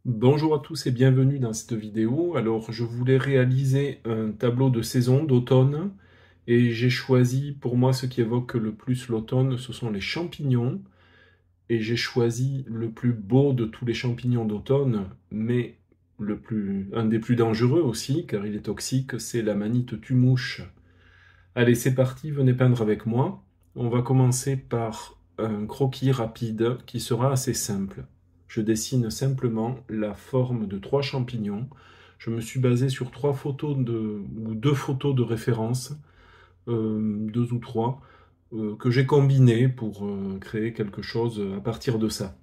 Bonjour à tous et bienvenue dans cette vidéo. Alors, je voulais réaliser un tableau de saison d'automne et j'ai choisi pour moi ce qui évoque le plus l'automne, ce sont les champignons. Et j'ai choisi le plus beau de tous les champignons d'automne, mais un des plus dangereux aussi, car il est toxique, c'est la manite tue-mouche. Allez, c'est parti, venez peindre avec moi. On va commencer par un croquis rapide qui sera assez simple. Je dessine simplement la forme de 3 champignons. Je me suis basé sur ou 2 photos de référence, 2 ou 3, que j'ai combinées pour créer quelque chose à partir de ça.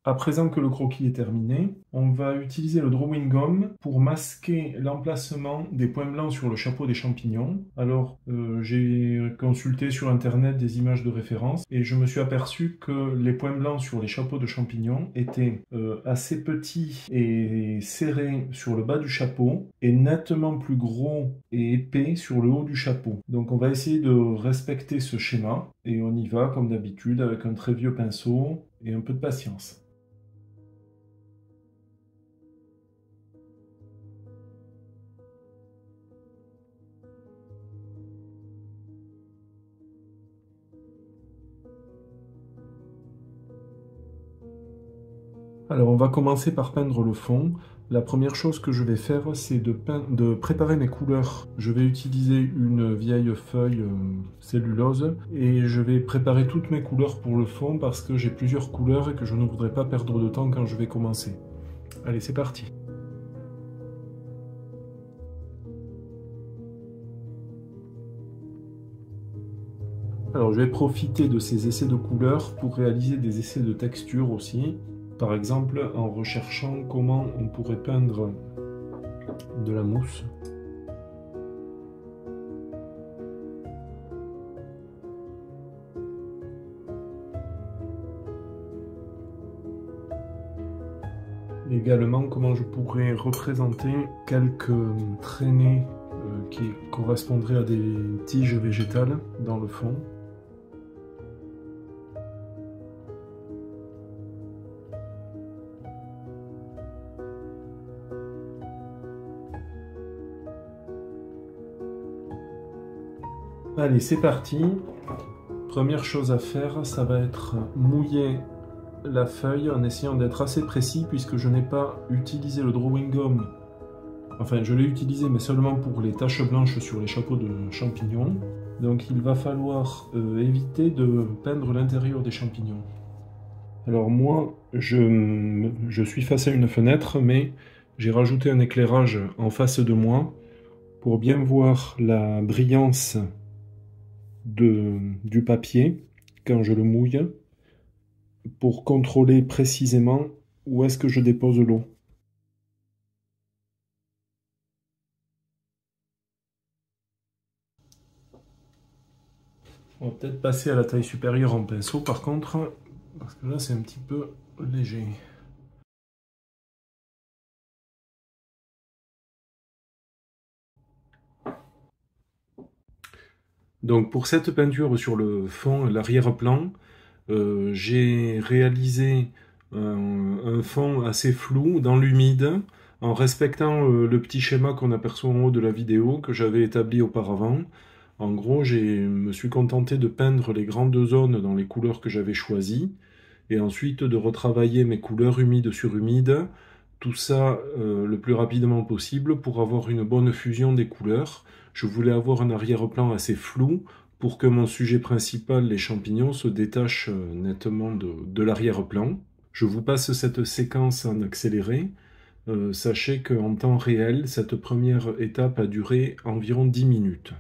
À présent que le croquis est terminé, on va utiliser le drawing gum pour masquer l'emplacement des points blancs sur le chapeau des champignons. Alors, j'ai consulté sur internet des images de référence et je me suis aperçu que les points blancs sur les chapeaux de champignons étaient assez petits et serrés sur le bas du chapeau et nettement plus gros et épais sur le haut du chapeau. Donc on va essayer de respecter ce schéma et on y va comme d'habitude avec un très vieux pinceau et un peu de patience. Alors on va commencer par peindre le fond. La première chose que je vais faire, c'est de préparer mes couleurs. Je vais utiliser une vieille feuille cellulose et je vais préparer toutes mes couleurs pour le fond parce que j'ai plusieurs couleurs et que je ne voudrais pas perdre de temps quand je vais commencer. Allez, c'est parti. Alors je vais profiter de ces essais de couleurs pour réaliser des essais de texture aussi. Par exemple, en recherchant comment on pourrait peindre de la mousse. Également, comment je pourrais représenter quelques traînées qui correspondraient à des tiges végétales dans le fond. Allez, c'est parti. Première chose à faire, ça va être mouiller la feuille en essayant d'être assez précis puisque je n'ai pas utilisé le drawing gum. Enfin, je l'ai utilisé, mais seulement pour les taches blanches sur les chapeaux de champignons. Donc il va falloir éviter de peindre l'intérieur des champignons. Alors moi, je suis face à une fenêtre, mais j'ai rajouté un éclairage en face de moi pour bien voir la brillance du papier quand je le mouille, pour contrôler précisément où est-ce que je dépose l'eau. On va peut-être passer à la taille supérieure en pinceau par contre, parce que là c'est un petit peu léger. Donc pour cette peinture sur le fond, l'arrière-plan, j'ai réalisé un fond assez flou dans l'humide en respectant le petit schéma qu'on aperçoit en haut de la vidéo que j'avais établi auparavant. En gros, je me suis contenté de peindre les grandes zones dans les couleurs que j'avais choisies et ensuite de retravailler mes couleurs humides sur humides, tout ça le plus rapidement possible pour avoir une bonne fusion des couleurs. Je voulais avoir un arrière-plan assez flou pour que mon sujet principal, les champignons, se détache nettement de l'arrière-plan. Je vous passe cette séquence en accéléré. Sachez qu'en temps réel, cette première étape a duré environ 10 minutes.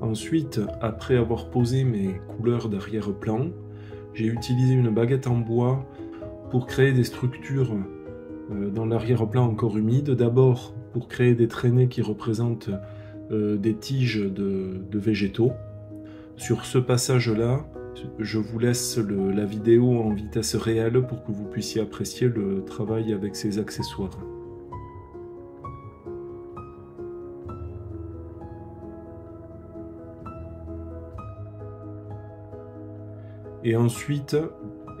Ensuite, après avoir posé mes couleurs d'arrière-plan, j'ai utilisé une baguette en bois pour créer des structures dans l'arrière-plan encore humide. D'abord pour créer des traînées qui représentent des tiges de végétaux. Sur ce passage-là, je vous laisse la vidéo en vitesse réelle pour que vous puissiez apprécier le travail avec ces accessoires. Et ensuite,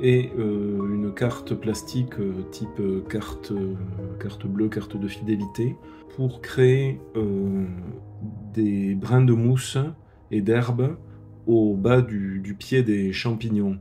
une carte plastique type carte bleue, carte de fidélité, pour créer des brins de mousse et d'herbe au bas du pied des champignons.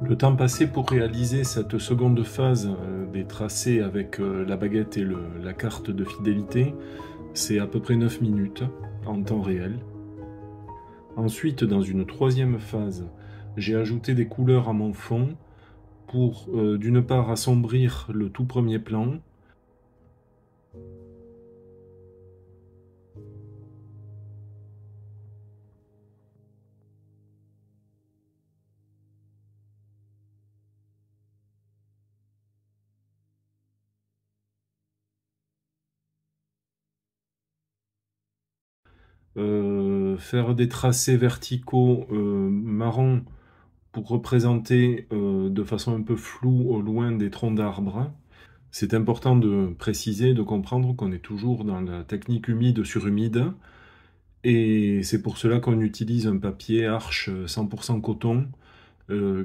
Le temps passé pour réaliser cette seconde phase des tracés avec la baguette et la carte de fidélité, c'est à peu près 9 minutes en temps réel. Ensuite, dans une troisième phase, j'ai ajouté des couleurs à mon fond pour d'une part assombrir le tout premier plan, faire des tracés verticaux marron pour représenter de façon un peu floue au loin des troncs d'arbres. C'est important de préciser, de comprendre qu'on est toujours dans la technique humide sur humide, et c'est pour cela qu'on utilise un papier Arches 100% coton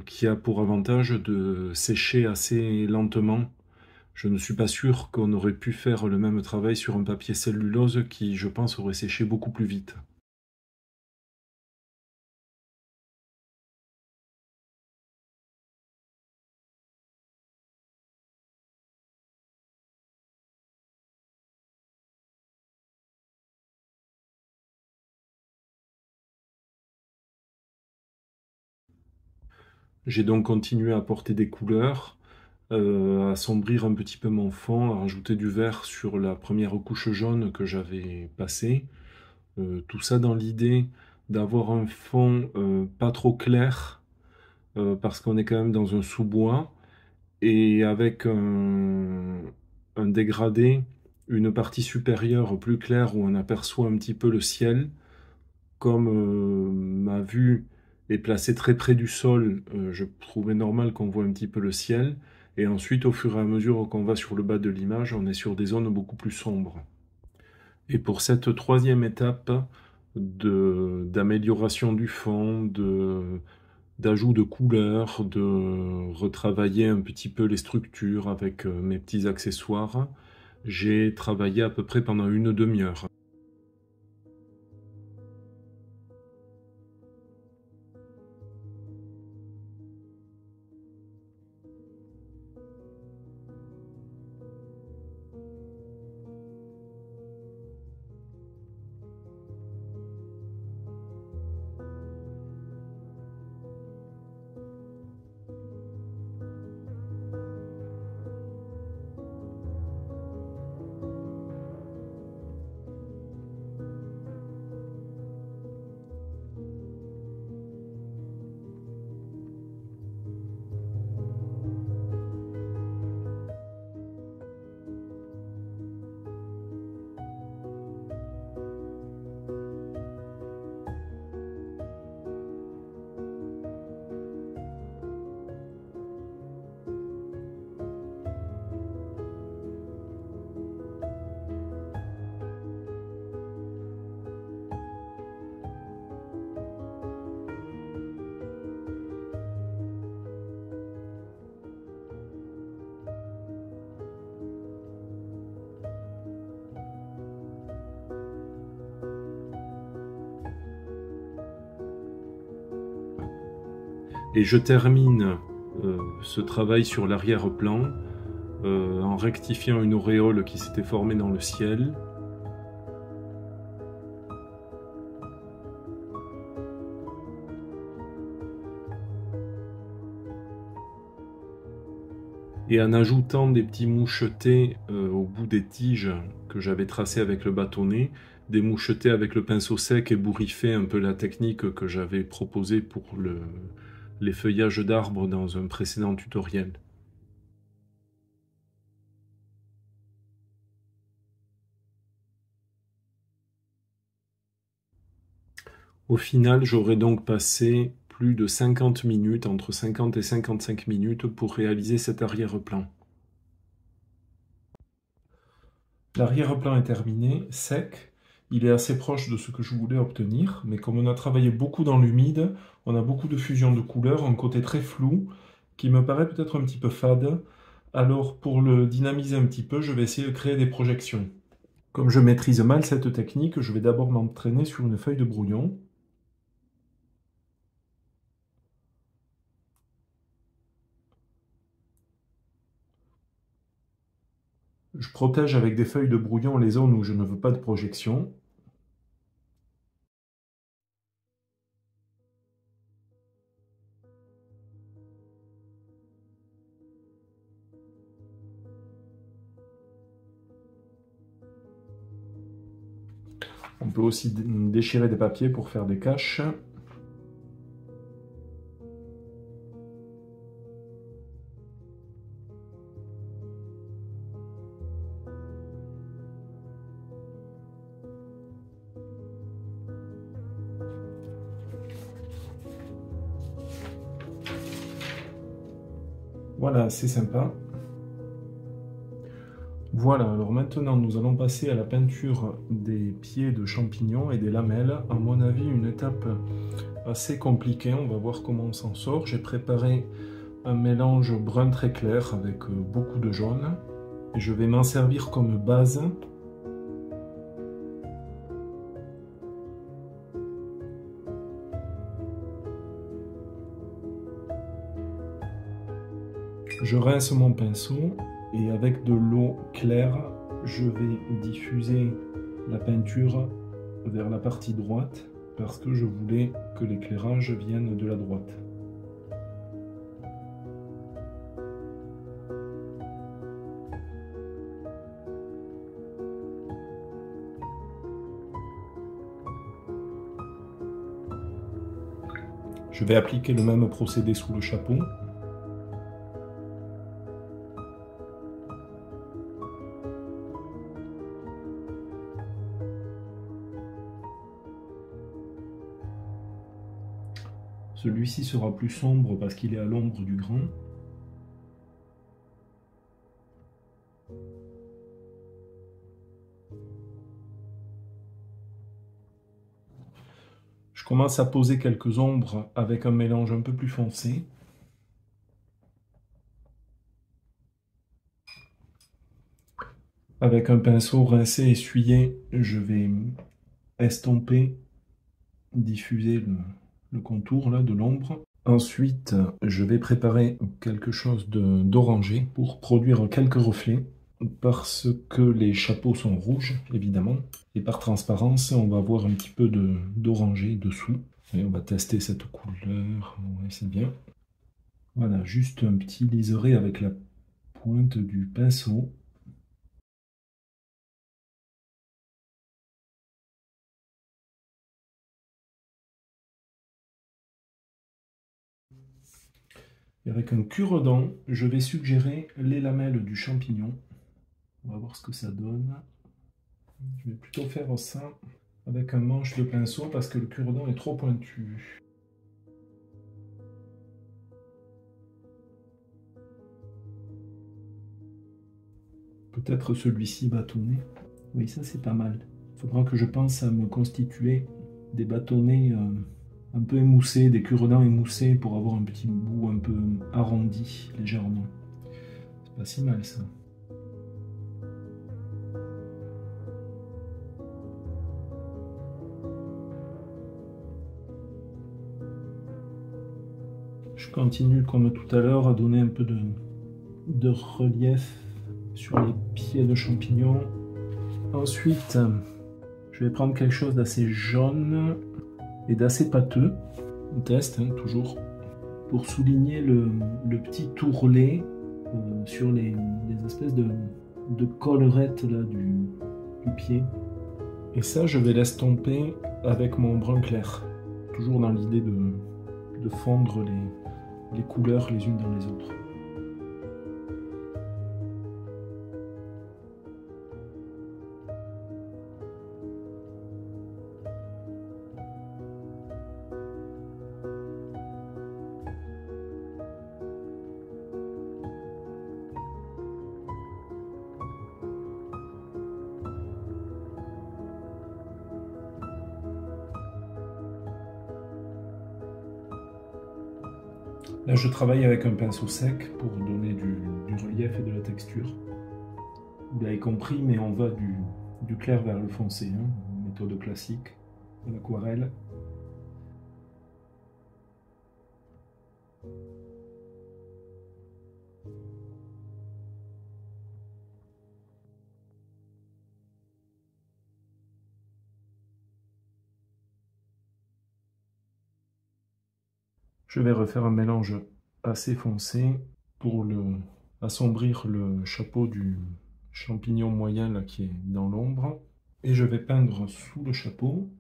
qui a pour avantage de sécher assez lentement. Je ne suis pas sûr qu'on aurait pu faire le même travail sur un papier cellulose qui, je pense, aurait séché beaucoup plus vite. J'ai donc continué à apporter des couleurs, à assombrir un petit peu mon fond, à rajouter du vert sur la première couche jaune que j'avais passée. Tout ça dans l'idée d'avoir un fond pas trop clair, parce qu'on est quand même dans un sous-bois, et avec un dégradé, une partie supérieure plus claire où on aperçoit un petit peu le ciel. Comme ma vue est placée très près du sol, je trouvais normal qu'on voit un petit peu le ciel. Et ensuite, au fur et à mesure qu'on va sur le bas de l'image, on est sur des zones beaucoup plus sombres. Et pour cette troisième étape d'amélioration du fond, d'ajout de couleurs, de retravailler un petit peu les structures avec mes petits accessoires. J'ai travaillé à peu près pendant une demi-heure. Et je termine ce travail sur l'arrière-plan en rectifiant une auréole qui s'était formée dans le ciel. Et en ajoutant des petits mouchetés au bout des tiges que j'avais tracées avec le bâtonnet, des mouchetés avec le pinceau sec ébouriffé, un peu la technique que j'avais proposée pour les feuillages d'arbres dans un précédent tutoriel. Au final, j'aurais donc passé plus de 50 minutes, entre 50 et 55 minutes, pour réaliser cet arrière-plan. L'arrière-plan est terminé, sec. Il est assez proche de ce que je voulais obtenir, mais comme on a travaillé beaucoup dans l'humide, on a beaucoup de fusion de couleurs, un côté très flou, qui me paraît peut-être un petit peu fade. Alors pour le dynamiser un petit peu, je vais essayer de créer des projections. Comme je maîtrise mal cette technique, je vais d'abord m'entraîner sur une feuille de brouillon. Je protège avec des feuilles de brouillon les zones où je ne veux pas de projection. On peut aussi déchirer des papiers pour faire des caches. Voilà, c'est sympa. Voilà, alors maintenant nous allons passer à la peinture des pieds de champignons et des lamelles. À mon avis, une étape assez compliquée. On va voir comment on s'en sort. J'ai préparé un mélange brun très clair avec beaucoup de jaune. Et je vais m'en servir comme base. Je rince mon pinceau et avec de l'eau claire, je vais diffuser la peinture vers la partie droite parce que je voulais que l'éclairage vienne de la droite. Je vais appliquer le même procédé sous le chapeau. Celui-ci sera plus sombre parce qu'il est à l'ombre du grain. Je commence à poser quelques ombres avec un mélange un peu plus foncé. Avec un pinceau rincé, essuyé, je vais estomper, diffuser le contour là, de l'ombre. Ensuite, je vais préparer quelque chose d'orangé pour produire quelques reflets, parce que les chapeaux sont rouges, évidemment. Et par transparence, on va avoir un petit peu d'orangé dessous. Et on va tester cette couleur. Ouais, c'est bien. Voilà, juste un petit liseré avec la pointe du pinceau. Et avec un cure-dent, je vais suggérer les lamelles du champignon. On va voir ce que ça donne. Je vais plutôt faire ça avec un manche de pinceau parce que le cure-dent est trop pointu. Peut-être celui-ci bâtonné. Oui, ça c'est pas mal. Il faudra que je pense à me constituer des bâtonnets un peu émoussés, des cure-dents émoussés pour avoir un petit bout un peu arrondi légèrement. C'est pas si mal ça. Je continue comme tout à l'heure à donner un peu de relief sur les pieds de champignons. Ensuite, je vais prendre quelque chose d'assez jaune et d'assez pâteux. On teste, hein, toujours, pour souligner le petit tourrelet sur les espèces de collerettes là, du pied. Et ça, je vais l'estomper avec mon brun clair. Toujours dans l'idée de fondre les couleurs les unes dans les autres. Là, je travaille avec un pinceau sec pour donner du relief et de la texture. Vous l'avez compris, mais on va du clair vers le foncé, hein, méthode classique de l'aquarelle. Je vais refaire un mélange assez foncé pour assombrir le chapeau du champignon moyen là, qui est dans l'ombre. Et je vais peindre sous le chapeau.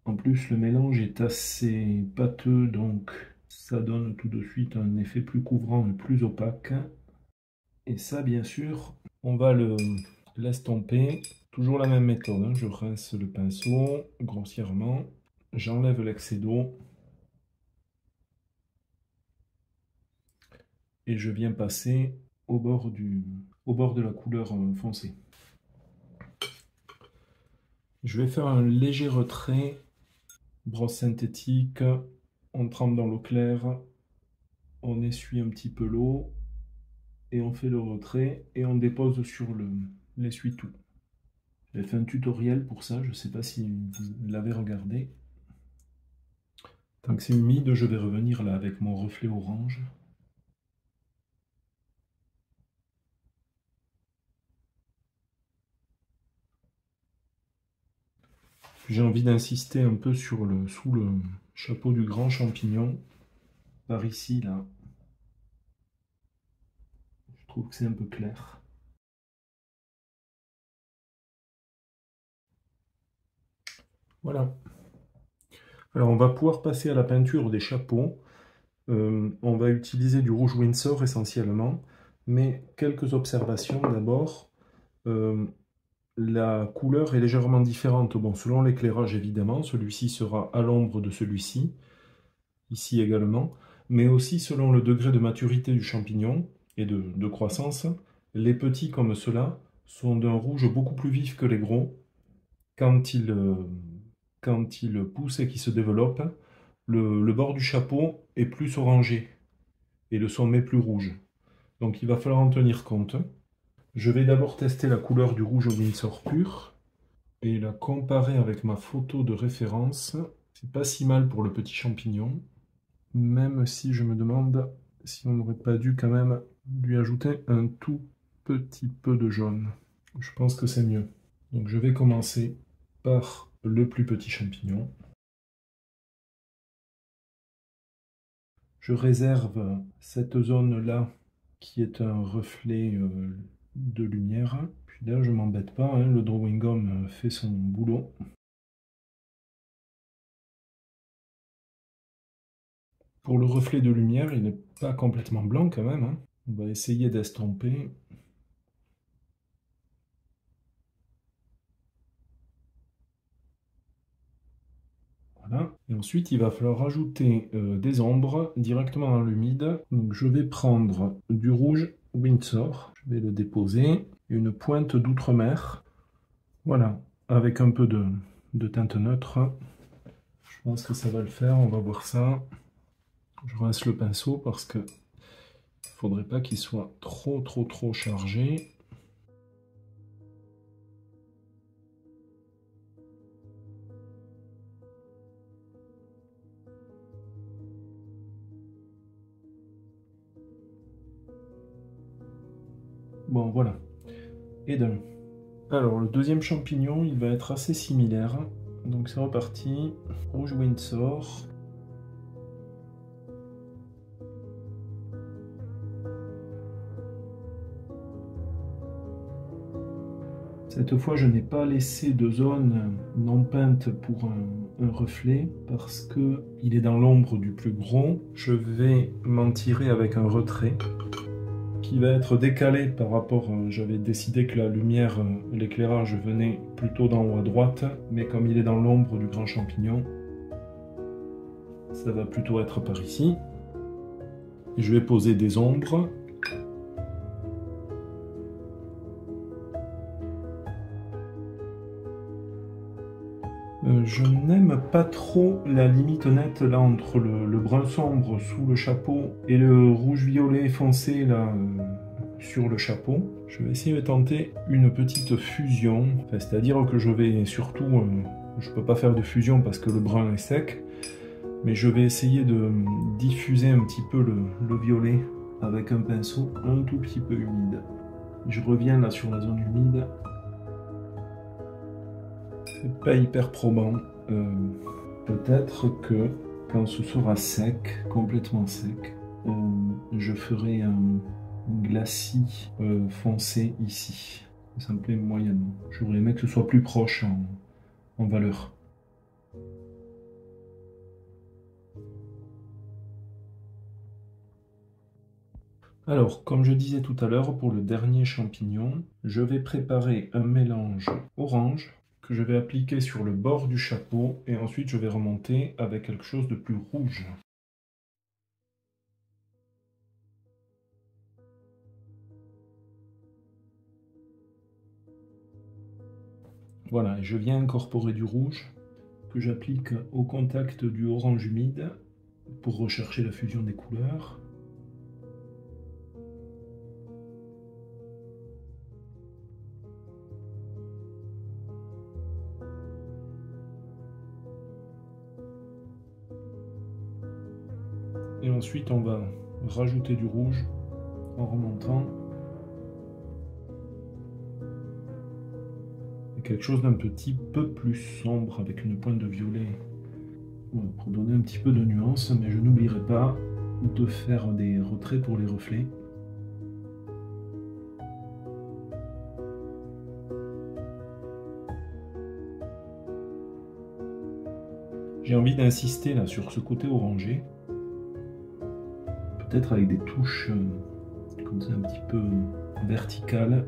En plus, le mélange est assez pâteux, donc ça donne tout de suite un effet plus couvrant et plus opaque. Et ça, bien sûr, on va l'estomper. Toujours la même méthode, hein. Je rince le pinceau grossièrement. J'enlève l'excès d'eau. Et je viens passer au bord de la couleur foncée. Je vais faire un léger retrait, brosse synthétique, on trempe dans l'eau claire, on essuie un petit peu l'eau, et on fait le retrait, et on dépose sur l'essuie-tout. J'ai fait un tutoriel pour ça, je ne sais pas si vous l'avez regardé. Tant que c'est humide, je vais revenir là avec mon reflet orange. J'ai envie d'insister un peu sous le chapeau du grand champignon, par ici, là. Je trouve que c'est un peu clair. Voilà. Alors on va pouvoir passer à la peinture des chapeaux. On va utiliser du rouge Winsor essentiellement, mais quelques observations d'abord. La couleur est légèrement différente, bon, selon l'éclairage évidemment, celui-ci sera à l'ombre de celui-ci, ici également, mais aussi selon le degré de maturité du champignon et de croissance. Les petits comme ceux-là sont d'un rouge beaucoup plus vif que les gros quand ils quand il pousse et qu'il se développe, le bord du chapeau est plus orangé et le sommet plus rouge. Donc il va falloir en tenir compte. Je vais d'abord tester la couleur du rouge Windsor pur et la comparer avec ma photo de référence. C'est pas si mal pour le petit champignon, même si je me demande si on n'aurait pas dû quand même lui ajouter un tout petit peu de jaune. Je pense que c'est mieux. Donc je vais commencer par le plus petit champignon. Je réserve cette zone-là qui est un reflet de lumière. Puis là, je m'embête pas, hein, le drawing gum fait son boulot. Pour le reflet de lumière, il n'est pas complètement blanc quand même, hein. On va essayer d'estomper. Voilà. Et ensuite, il va falloir ajouter des ombres directement dans l'humide. Donc je vais prendre du rouge Windsor. Je vais le déposer. Une pointe d'outre-mer. Voilà. Avec un peu de teinte neutre. Je pense que ça va le faire. On va voir ça. Je rince le pinceau parce que il faudrait pas qu'il soit trop chargé. Bon, voilà. Et d'un. Alors, le deuxième champignon, il va être assez similaire. Donc, c'est reparti. Rouge Windsor. Cette fois, je n'ai pas laissé de zone non peinte pour un reflet parce que il est dans l'ombre du plus gros. Je vais m'en tirer avec un retrait qui va être décalé par rapport... j'avais décidé que la lumière, l'éclairage venait plutôt d'en haut à droite, mais comme il est dans l'ombre du grand champignon, ça va plutôt être par ici. Et je vais poser des ombres. Je n'aime pas trop la limite nette là entre le brun sombre sous le chapeau et le rouge-violet foncé là sur le chapeau. Je vais essayer de tenter une petite fusion, enfin, c'est-à-dire que je vais surtout, je peux pas faire de fusion parce que le brun est sec, mais je vais essayer de diffuser un petit peu le violet avec un pinceau un tout petit peu humide. Je reviens là sur la zone humide. C'est pas hyper probant. Peut-être que quand ce sera sec, complètement sec, je ferai un glacis foncé ici. Ça me plaît moyennement. J'aurais aimé que ce soit plus proche en valeur. Alors, comme je disais tout à l'heure, pour le dernier champignon, je vais préparer un mélange orange que je vais appliquer sur le bord du chapeau et ensuite je vais remonter avec quelque chose de plus rouge. Voilà, et je viens incorporer du rouge que j'applique au contact du orange humide pour rechercher la fusion des couleurs. Et ensuite, on va rajouter du rouge en remontant. Et quelque chose d'un petit peu plus sombre avec une pointe de violet. Voilà, pour donner un petit peu de nuance, mais je n'oublierai pas de faire des retraits pour les reflets. J'ai envie d'insister là sur ce côté orangé. Peut-être avec des touches comme ça un petit peu verticales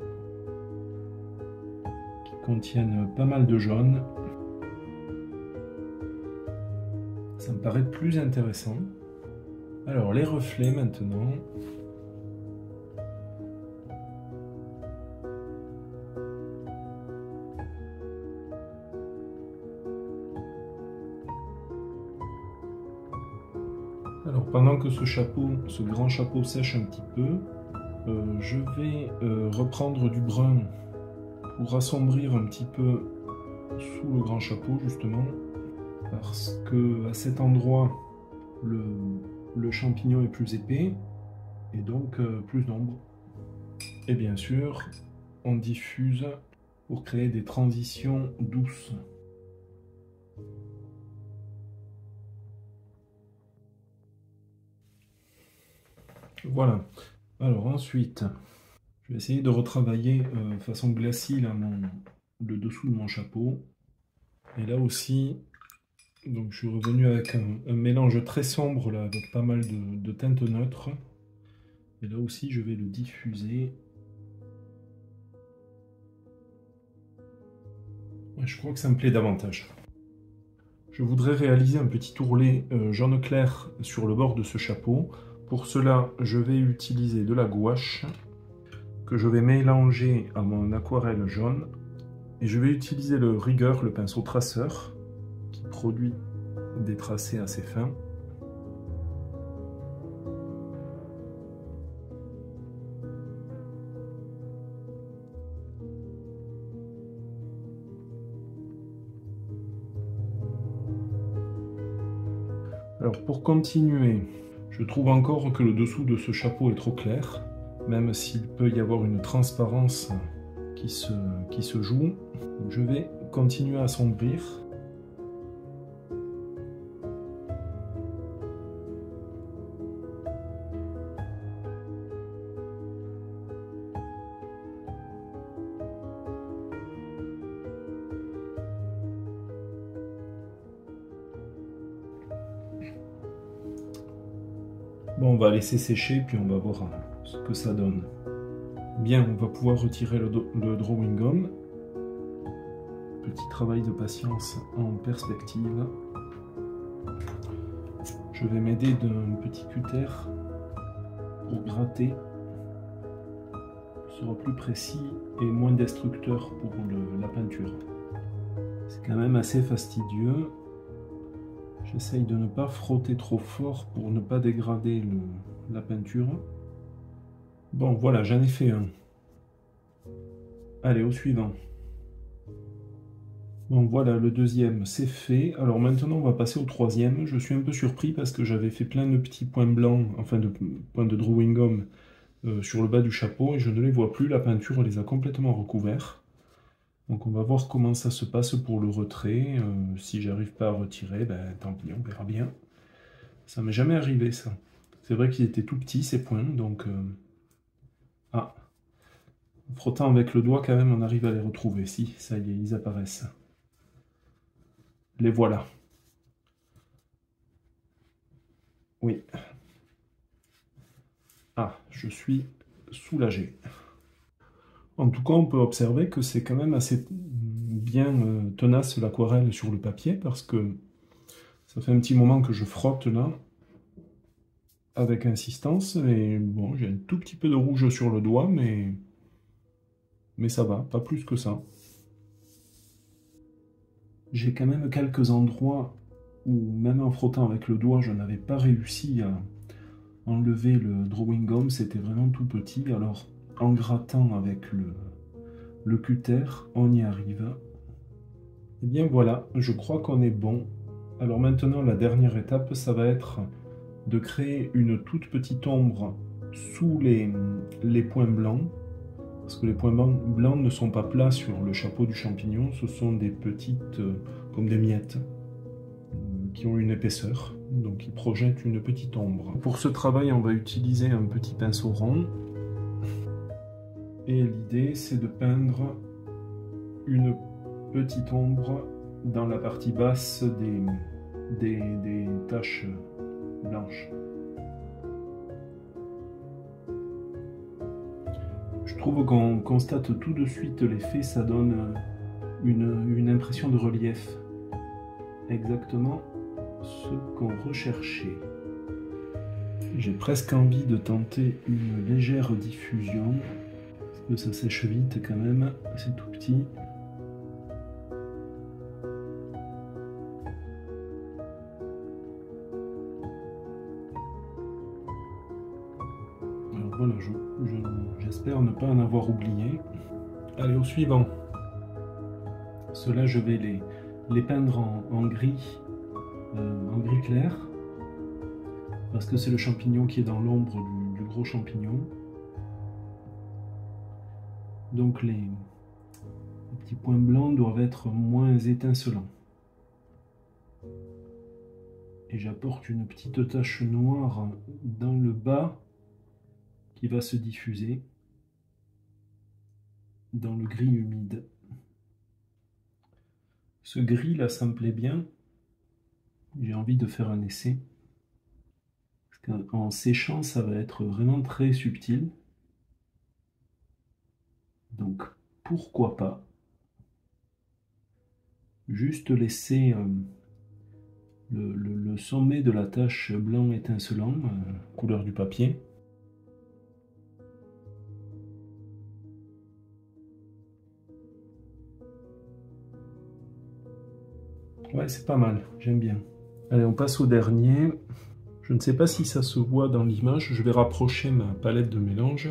qui contiennent pas mal de jaune. Ça me paraît plus intéressant. Alors les reflets maintenant. que ce grand chapeau sèche un petit peu, je vais reprendre du brun pour assombrir un petit peu sous le grand chapeau justement, parce que à cet endroit le champignon est plus épais et donc plus d'ombre. Et bien sûr, on diffuse pour créer des transitions douces. Voilà. Alors ensuite, je vais essayer de retravailler façon glacis là, le dessous de mon chapeau. Et là aussi, donc je suis revenu avec un mélange très sombre là, avec pas mal de teintes neutres. Et là aussi, je vais le diffuser. Ouais, je crois que ça me plaît davantage. Je voudrais réaliser un petit ourlet jaune clair sur le bord de ce chapeau. Pour cela, je vais utiliser de la gouache que je vais mélanger à mon aquarelle jaune. Et je vais utiliser le Rigger, le pinceau traceur, qui produit des tracés assez fins. Alors pour continuer, je trouve encore que le dessous de ce chapeau est trop clair, même s'il peut y avoir une transparence qui se joue. Je vais continuer à assombrir. Bon, on va laisser sécher, puis on va voir ce que ça donne. Bien, on va pouvoir retirer le drawing gum. Petit travail de patience en perspective. Je vais m'aider d'un petit cutter pour gratter. Ce sera plus précis et moins destructeur pour la peinture. C'est quand même assez fastidieux. J'essaye de ne pas frotter trop fort pour ne pas dégrader la peinture. Bon, voilà, j'en ai fait un. Allez, au suivant. Bon, voilà, le deuxième, c'est fait. Alors maintenant, on va passer au troisième. Je suis un peu surpris parce que j'avais fait plein de petits points blancs, enfin de points de drawing gum sur le bas du chapeau et je ne les vois plus. La peinture les a complètement recouverts. Donc on va voir comment ça se passe pour le retrait. Si j'arrive pas à retirer, ben tant pis, on verra bien. Ça m'est jamais arrivé ça. C'est vrai qu'ils étaient tout petits ces points, donc... Ah, en frottant avec le doigt quand même, on arrive à les retrouver. Si, ça y est, ils apparaissent. Les voilà. Oui. Ah, je suis soulagé. En tout cas, on peut observer que c'est quand même assez bien tenace l'aquarelle sur le papier parce que ça fait un petit moment que je frotte là avec insistance et bon, j'ai un tout petit peu de rouge sur le doigt, mais ça va, pas plus que ça. J'ai quand même quelques endroits où même en frottant avec le doigt, je n'avais pas réussi à enlever le drawing gum, c'était vraiment tout petit, alors en grattant avec le cutter, on y arrive. Et bien voilà, je crois qu'on est bon. Alors maintenant, la dernière étape, ça va être de créer une toute petite ombre sous les points blancs, parce que les points blancs ne sont pas plats sur le chapeau du champignon, ce sont des petites, comme des miettes, qui ont une épaisseur, donc ils projettent une petite ombre. Pour ce travail, on va utiliser un petit pinceau rond, et l'idée c'est de peindre une petite ombre dans la partie basse des taches blanches. Je trouve qu'on constate tout de suite l'effet, ça donne une impression de relief. Exactement ce qu'on recherchait. J'ai presque envie de tenter une légère diffusion, parce que ça sèche vite quand même, c'est tout petit. voilà, j'espère ne pas en avoir oublié. Allez, au suivant. Ceux-là, je vais les peindre en gris clair, parce que c'est le champignon qui est dans l'ombre du gros champignon. Donc les petits points blancs doivent être moins étincelants. Et j'apporte une petite tache noire dans le bas qui va se diffuser dans le gris humide. Ce gris là, ça me plaît bien. J'ai envie de faire un essai. Parce qu'en séchant, ça va être vraiment très subtil. Donc, pourquoi pas juste laisser le sommet de la tache blanc étincelant, couleur du papier. Ouais, c'est pas mal, j'aime bien. Allez, on passe au dernier. Je ne sais pas si ça se voit dans l'image, je vais rapprocher ma palette de mélange.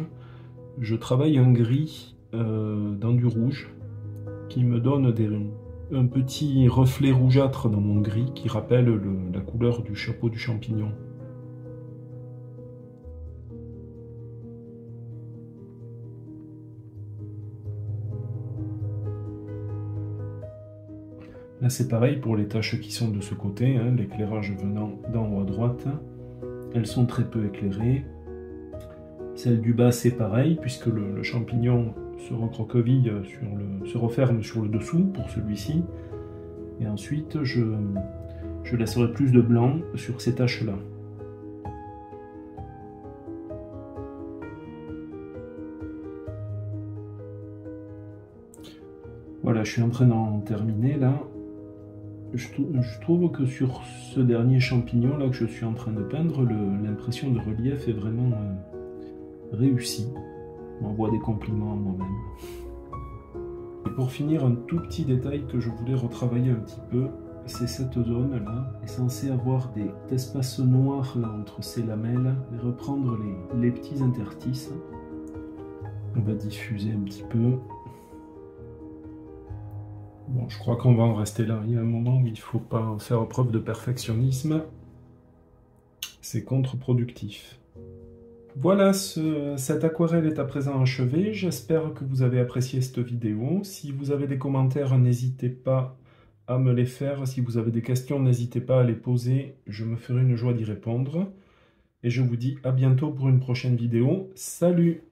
Je travaille un gris dans du rouge qui me donne un petit reflet rougeâtre dans mon gris qui rappelle la couleur du chapeau du champignon. Là c'est pareil pour les taches qui sont de ce côté, hein, l'éclairage venant d'en haut à droite. Elles sont très peu éclairées. Celle du bas c'est pareil puisque le champignon se recroqueville, se referme sur le dessous pour celui-ci. Et ensuite je laisserai plus de blanc sur ces taches là. Voilà, je suis en train d'en terminer là. Je trouve que sur ce dernier champignon là que je suis en train de peindre, l'impression de relief est vraiment réussie. Je m'envoie des compliments à moi-même. Et pour finir, un tout petit détail que je voulais retravailler un petit peu, c'est cette zone là est censée avoir des espaces noirs là entre ces lamelles et reprendre les petits interstices. On va diffuser un petit peu. Bon, je crois qu'on va en rester là. Il y a un moment où il ne faut pas faire preuve de perfectionnisme. C'est contre-productif. Voilà, cette aquarelle est à présent achevée. J'espère que vous avez apprécié cette vidéo. Si vous avez des commentaires, n'hésitez pas à me les faire. Si vous avez des questions, n'hésitez pas à les poser. Je me ferai une joie d'y répondre. Et je vous dis à bientôt pour une prochaine vidéo. Salut!